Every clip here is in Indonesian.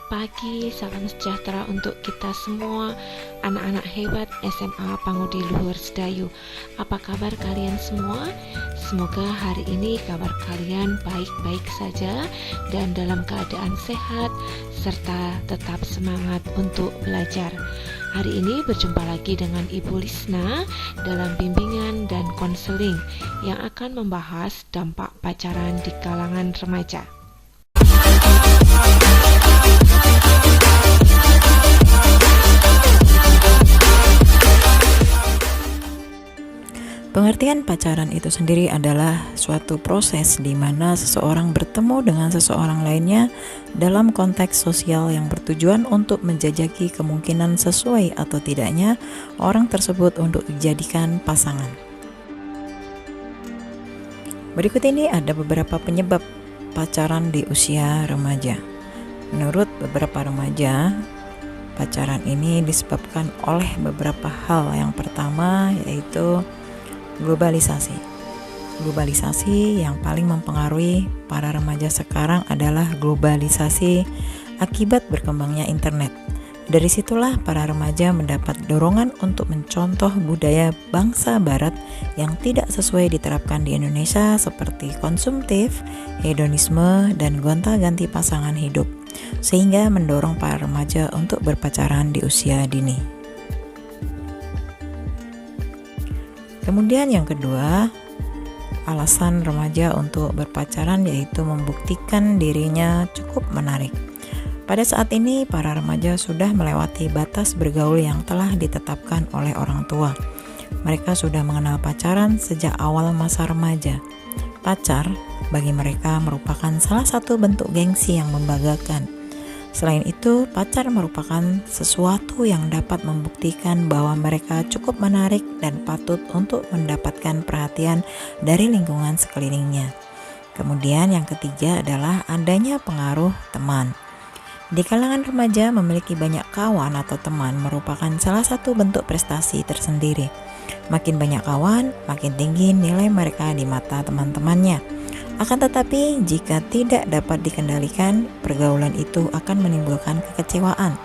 pagi, salam sejahtera untuk kita semua, anak-anak hebat SMA Pangudi Luhur Sedayu. Apa kabar kalian semua? Semoga hari ini kabar kalian baik-baik saja dan dalam keadaan sehat serta tetap semangat untuk belajar. Hari ini berjumpa lagi dengan Ibu Lisna dalam bimbingan dan konseling yang akan membahas dampak pacaran di kalangan remaja. Pengertian pacaran itu sendiri adalah suatu proses di mana seseorang bertemu dengan seseorang lainnya dalam konteks sosial yang bertujuan untuk menjajaki kemungkinan sesuai atau tidaknya orang tersebut untuk dijadikan pasangan. Berikut ini ada beberapa penyebab pacaran di usia remaja. Menurut beberapa remaja, pacaran ini disebabkan oleh beberapa hal. Yang pertama yaitu globalisasi. Globalisasi yang paling mempengaruhi para remaja sekarang adalah globalisasi akibat berkembangnya internet. Dari situlah para remaja mendapat dorongan untuk mencontoh budaya bangsa barat yang tidak sesuai diterapkan di Indonesia seperti konsumtif, hedonisme, dan gonta-ganti pasangan hidup, sehingga mendorong para remaja untuk berpacaran di usia dini. Kemudian yang kedua, alasan remaja untuk berpacaran yaitu membuktikan dirinya cukup menarik. Pada saat ini, para remaja sudah melewati batas bergaul yang telah ditetapkan oleh orang tua. Mereka sudah mengenal pacaran sejak awal masa remaja. Pacar bagi mereka merupakan salah satu bentuk gengsi yang membanggakan. Selain itu, pacar merupakan sesuatu yang dapat membuktikan bahwa mereka cukup menarik dan patut untuk mendapatkan perhatian dari lingkungan sekelilingnya. Kemudian yang ketiga adalah adanya pengaruh teman. Di kalangan remaja, memiliki banyak kawan atau teman merupakan salah satu bentuk prestasi tersendiri. Makin banyak kawan, makin tinggi nilai mereka di mata teman-temannya. Akan tetapi, jika tidak dapat dikendalikan, pergaulan itu akan menimbulkan kekecewaan.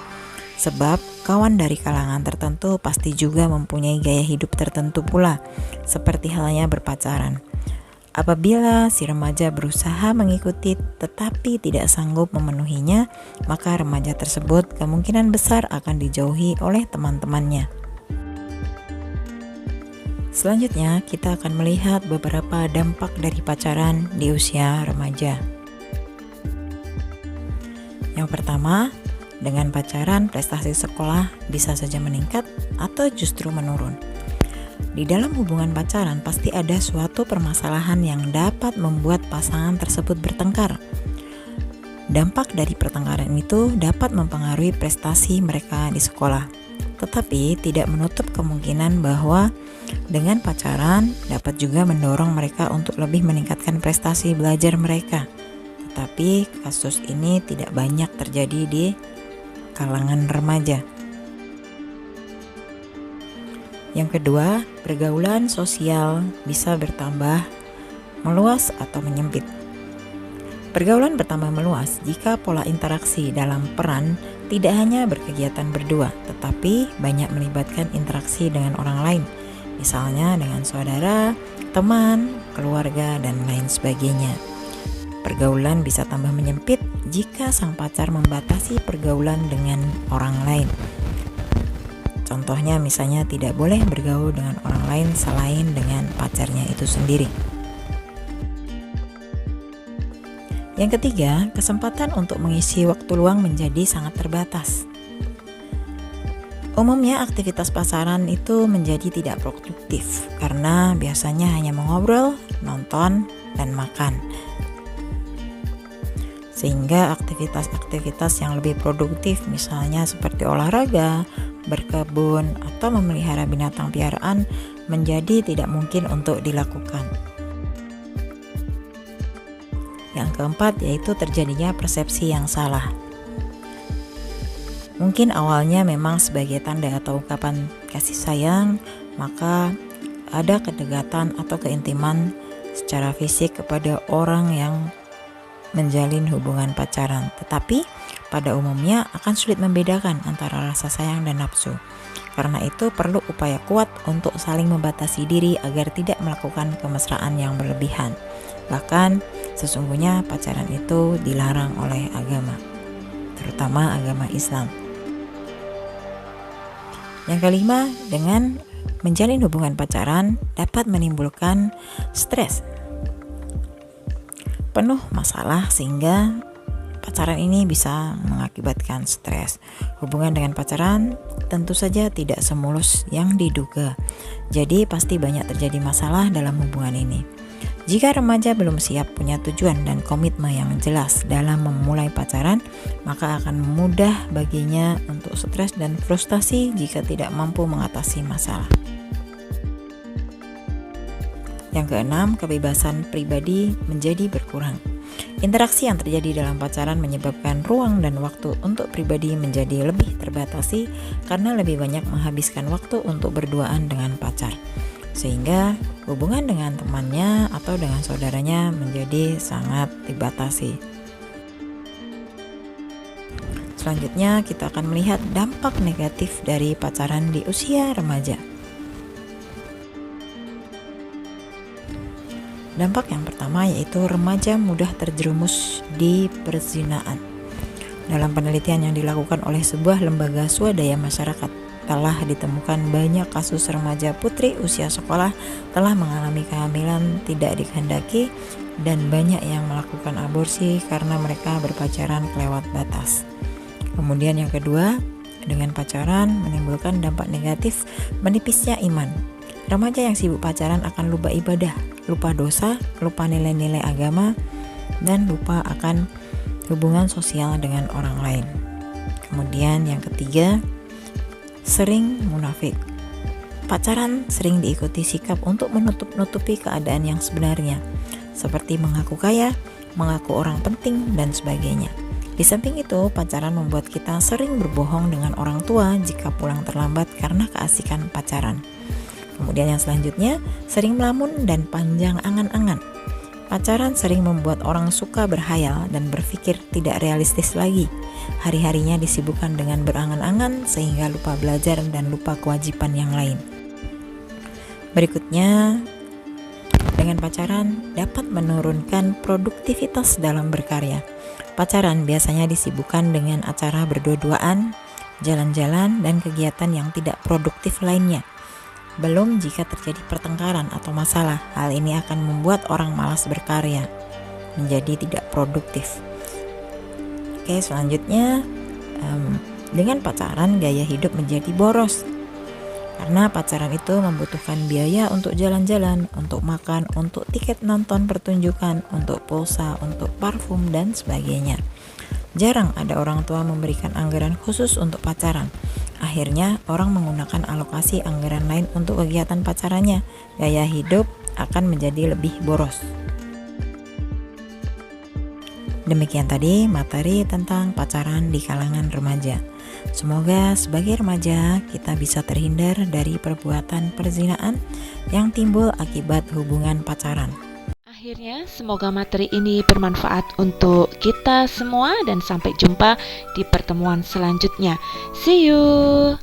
Sebab, kawan dari kalangan tertentu pasti juga mempunyai gaya hidup tertentu pula, seperti halnya berpacaran. Apabila si remaja berusaha mengikuti tetapi tidak sanggup memenuhinya, maka remaja tersebut kemungkinan besar akan dijauhi oleh teman-temannya. Selanjutnya, kita akan melihat beberapa dampak dari pacaran di usia remaja. Yang pertama, dengan pacaran prestasi sekolah bisa saja meningkat atau justru menurun. Di dalam hubungan pacaran pasti ada suatu permasalahan yang dapat membuat pasangan tersebut bertengkar. Dampak dari pertengkaran itu dapat mempengaruhi prestasi mereka di sekolah. Tetapi tidak menutup kemungkinan bahwa dengan pacaran dapat juga mendorong mereka untuk lebih meningkatkan prestasi belajar mereka. Tetapi kasus ini tidak banyak terjadi di kalangan remaja. Yang kedua, pergaulan sosial bisa bertambah meluas atau menyempit. Pergaulan bertambah meluas jika pola interaksi dalam peran tidak hanya berkegiatan berdua, tetapi banyak melibatkan interaksi dengan orang lain, misalnya dengan saudara, teman, keluarga, dan lain sebagainya. Pergaulan bisa tambah menyempit jika sang pacar membatasi pergaulan dengan orang lain. Contohnya misalnya tidak boleh bergaul dengan orang lain selain dengan pacarnya itu sendiri. Yang ketiga, kesempatan untuk mengisi waktu luang menjadi sangat terbatas. Umumnya aktivitas pacaran itu menjadi tidak produktif karena biasanya hanya mengobrol, nonton, dan makan. Sehingga aktivitas-aktivitas yang lebih produktif misalnya seperti olahraga, berkebun, atau memelihara binatang piaraan menjadi tidak mungkin untuk dilakukan. Yang keempat yaitu terjadinya persepsi yang salah. Mungkin awalnya memang sebagai tanda atau ungkapan kasih sayang, maka ada kedekatan atau keintiman secara fisik kepada orang yang menjalin hubungan pacaran. Tetapi pada umumnya akan sulit membedakan antara rasa sayang dan nafsu. Karena itu perlu upaya kuat untuk saling membatasi diri agar tidak melakukan kemesraan yang berlebihan. Bahkan sesungguhnya pacaran itu dilarang oleh agama, terutama agama Islam. Yang kelima, dengan menjalin hubungan pacaran dapat menimbulkan stres penuh masalah sehingga pacaran ini bisa mengakibatkan stres. Hubungan dengan pacaran tentu saja tidak semulus yang diduga. Jadi pasti banyak terjadi masalah dalam hubungan ini. Jika remaja belum siap punya tujuan dan komitmen yang jelas dalam memulai pacaran, maka akan mudah baginya untuk stres dan frustasi jika tidak mampu mengatasi masalah. Yang keenam, kebebasan pribadi menjadi berkurang. Interaksi yang terjadi dalam pacaran menyebabkan ruang dan waktu untuk pribadi menjadi lebih terbatasi karena lebih banyak menghabiskan waktu untuk berduaan dengan pacar. Sehingga hubungan dengan temannya atau dengan saudaranya menjadi sangat dibatasi. Selanjutnya kita akan melihat dampak negatif dari pacaran di usia remaja. Dampak yang pertama yaitu remaja mudah terjerumus di perzinaan. Dalam penelitian yang dilakukan oleh sebuah lembaga swadaya masyarakat, telah ditemukan banyak kasus remaja putri usia sekolah telah mengalami kehamilan tidak dikehendaki dan banyak yang melakukan aborsi karena mereka berpacaran kelewat batas. Kemudian yang kedua, dengan pacaran menimbulkan dampak negatif menipisnya iman. Remaja yang sibuk pacaran akan lupa ibadah, lupa dosa, lupa nilai-nilai agama, dan lupa akan hubungan sosial dengan orang lain. Kemudian yang ketiga, sering munafik. Pacaran sering diikuti sikap untuk menutup-nutupi keadaan yang sebenarnya, seperti mengaku kaya, mengaku orang penting, dan sebagainya. Di samping itu, pacaran membuat kita sering berbohong dengan orang tua jika pulang terlambat karena keasikan pacaran. Kemudian yang selanjutnya, sering melamun dan panjang angan-angan. Pacaran sering membuat orang suka berhayal dan berpikir tidak realistis lagi. Hari-harinya disibukkan dengan berangan-angan sehingga lupa belajar dan lupa kewajiban yang lain. Berikutnya, dengan pacaran dapat menurunkan produktivitas dalam berkarya. Pacaran biasanya disibukkan dengan acara berdua-duaan, jalan-jalan, dan kegiatan yang tidak produktif lainnya. Belum jika terjadi pertengkaran atau masalah, hal ini akan membuat orang malas berkarya, menjadi tidak produktif. Oke, selanjutnya dengan pacaran gaya hidup menjadi boros. Karena pacaran itu membutuhkan biaya untuk jalan-jalan, untuk makan, untuk tiket nonton pertunjukan, untuk pulsa, untuk parfum, dan sebagainya. Jarang ada orang tua memberikan anggaran khusus untuk pacaran. Akhirnya orang menggunakan alokasi anggaran lain untuk kegiatan pacarannya. Gaya hidup akan menjadi lebih boros. Demikian tadi materi tentang pacaran di kalangan remaja. Semoga sebagai remaja kita bisa terhindar dari perbuatan perzinaan yang timbul akibat hubungan pacaran. Akhirnya, semoga materi ini bermanfaat untuk kita semua dan sampai jumpa di pertemuan selanjutnya. See you!